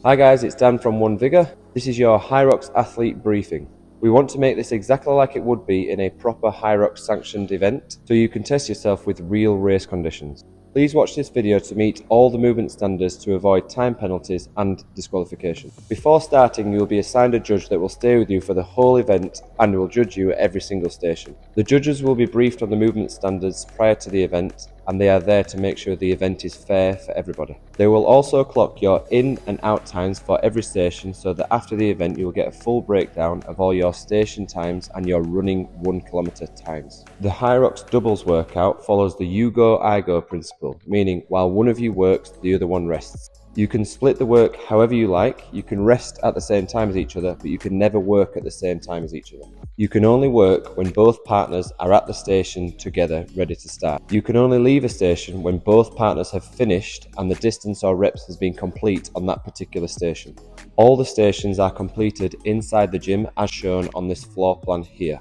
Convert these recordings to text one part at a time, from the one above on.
Hi guys, it's Dan from 1VIGOR. This is your Hyrox athlete briefing. We want to make this exactly like it would be in a proper Hyrox sanctioned event, so you can test yourself with real race conditions. Please watch this video to meet all the movement standards to avoid time penalties and disqualification. Before starting, you will be assigned a judge that will stay with you for the whole event and will judge you at every single station. The judges will be briefed on the movement standards prior to the event, and they are there to make sure the event is fair for everybody. They will also clock your in and out times for every station so that after the event you will get a full breakdown of all your station times and your running 1 kilometer times. The Hyrox doubles workout follows the you go, I go principle, meaning while one of you works, the other one rests. You can split the work however you like. You can rest at the same time as each other, but you can never work at the same time as each other. You can only work when both partners are at the station together, ready to start. You can only leave a station when both partners have finished and the distance or reps has been complete on that particular station. All the stations are completed inside the gym as shown on this floor plan here.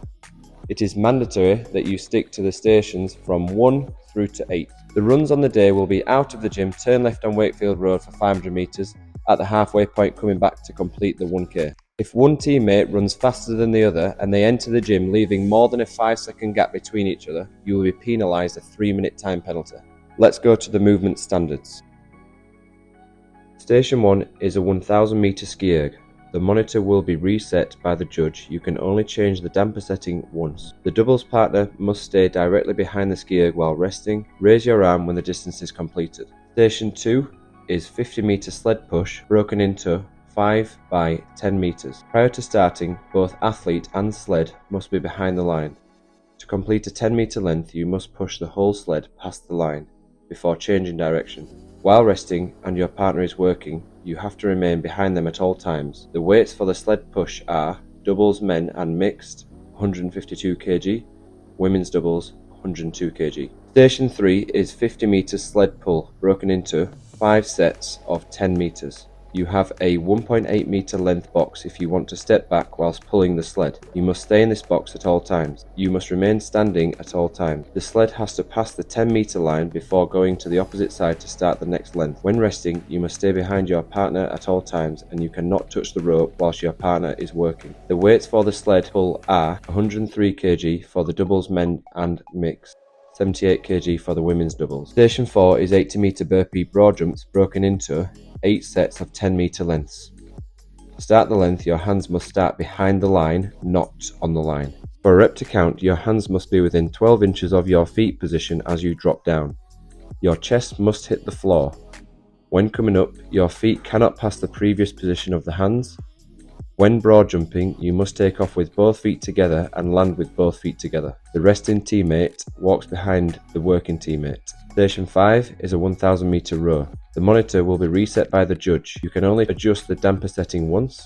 It is mandatory that you stick to the stations from 1 through to 8. The runs on the day will be out of the gym, turn left on Wakefield Road for 500 metres, at the halfway point coming back to complete the 1k. If one teammate runs faster than the other and they enter the gym leaving more than a 5-second gap between each other, you will be penalised a 3-minute time penalty. Let's go to the movement standards. Station 1 is a 1000 metre ski erg. The monitor will be reset by the judge. You can only change the damper setting once. The doubles partner must stay directly behind the ski erg while resting. Raise your arm when the distance is completed. Station 2 is 50 metre sled push broken into 5 by 10 metres. Prior to starting, both athlete and sled must be behind the line. To complete a 10 metre length, you must push the whole sled past the line before changing direction. While resting and your partner is working, you have to remain behind them at all times. The weights for the sled push are doubles men and mixed 152 kg, women's doubles 102 kg. Station 3 is 50 metres sled pull broken into 5 sets of 10 metres. You have a 1.8 metre length box if you want to step back whilst pulling the sled. You must stay in this box at all times. You must remain standing at all times. The sled has to pass the 10 metre line before going to the opposite side to start the next length. When resting, you must stay behind your partner at all times and you cannot touch the rope whilst your partner is working. The weights for the sled pull are 103 kg for the doubles men and mixed, 78 kg for the women's doubles. Station 4 is 80 metre burpee broad jumps broken into 8 sets of 10 metre lengths. To start the length, your hands must start behind the line, not on the line. For a rep to count, your hands must be within 12 inches of your feet position as you drop down. Your chest must hit the floor. When coming up, your feet cannot pass the previous position of the hands. When broad jumping, you must take off with both feet together and land with both feet together. The resting teammate walks behind the working teammate. Station 5 is a 1000 metre row. The monitor will be reset by the judge. You can only adjust the damper setting once.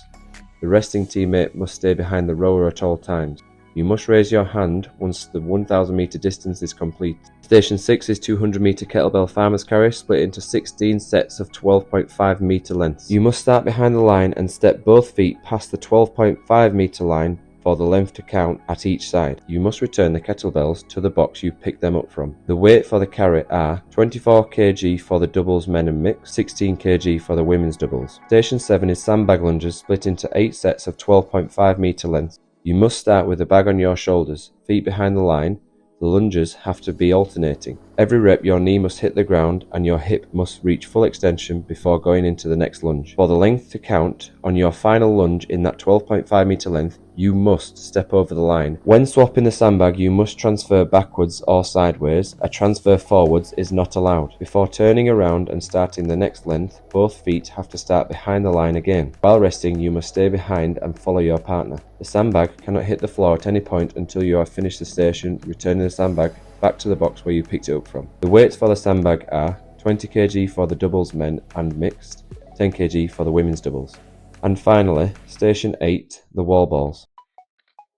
The resting teammate must stay behind the rower at all times. You must raise your hand once the 1000 metre distance is complete. Station 6 is 200 metre kettlebell farmer's carry split into 16 sets of 12.5 metre lengths. You must start behind the line and step both feet past the 12.5 metre line for the length to count at each side. You must return the kettlebells to the box you picked them up from. The weight for the carry are 24 kg for the doubles men and mixed, 16 kg for the women's doubles. Station 7 is sandbag lunges split into 8 sets of 12.5 metre lengths. You must start with the bag on your shoulders, feet behind the line. The lunges have to be alternating. Every rep your knee must hit the ground and your hip must reach full extension before going into the next lunge. For the length to count on your final lunge in that 12.5 metre length, you must step over the line. When swapping the sandbag, you must transfer backwards or sideways. A transfer forwards is not allowed. Before turning around and starting the next length, both feet have to start behind the line again. While resting, you must stay behind and follow your partner. The sandbag cannot hit the floor at any point until you have finished the station, returning the sandbag back to the box where you picked it up from. The weights for the sandbag are 20 kg for the doubles men and mixed, 10 kg for the women's doubles. And finally, Station 8, the wall balls.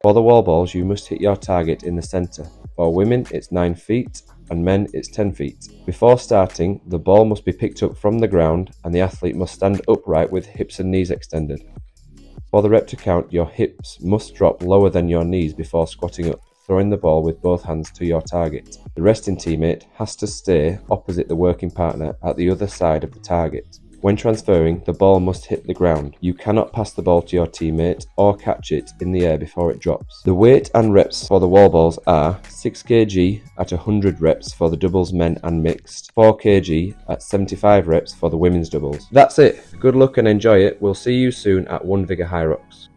For the wall balls, you must hit your target in the centre. For women, it's 9 feet, and men, it's 10 feet. Before starting, the ball must be picked up from the ground, and the athlete must stand upright with hips and knees extended. For the rep to count, your hips must drop lower than your knees before squatting up, throwing the ball with both hands to your target. The resting teammate has to stay opposite the working partner at the other side of the target. When transferring, the ball must hit the ground. You cannot pass the ball to your teammate or catch it in the air before it drops. The weight and reps for the wall balls are 6 kg at 100 reps for the doubles men and mixed, 4 kg at 75 reps for the women's doubles. That's it. Good luck and enjoy it. We'll see you soon at 1VIGOR Hyrox.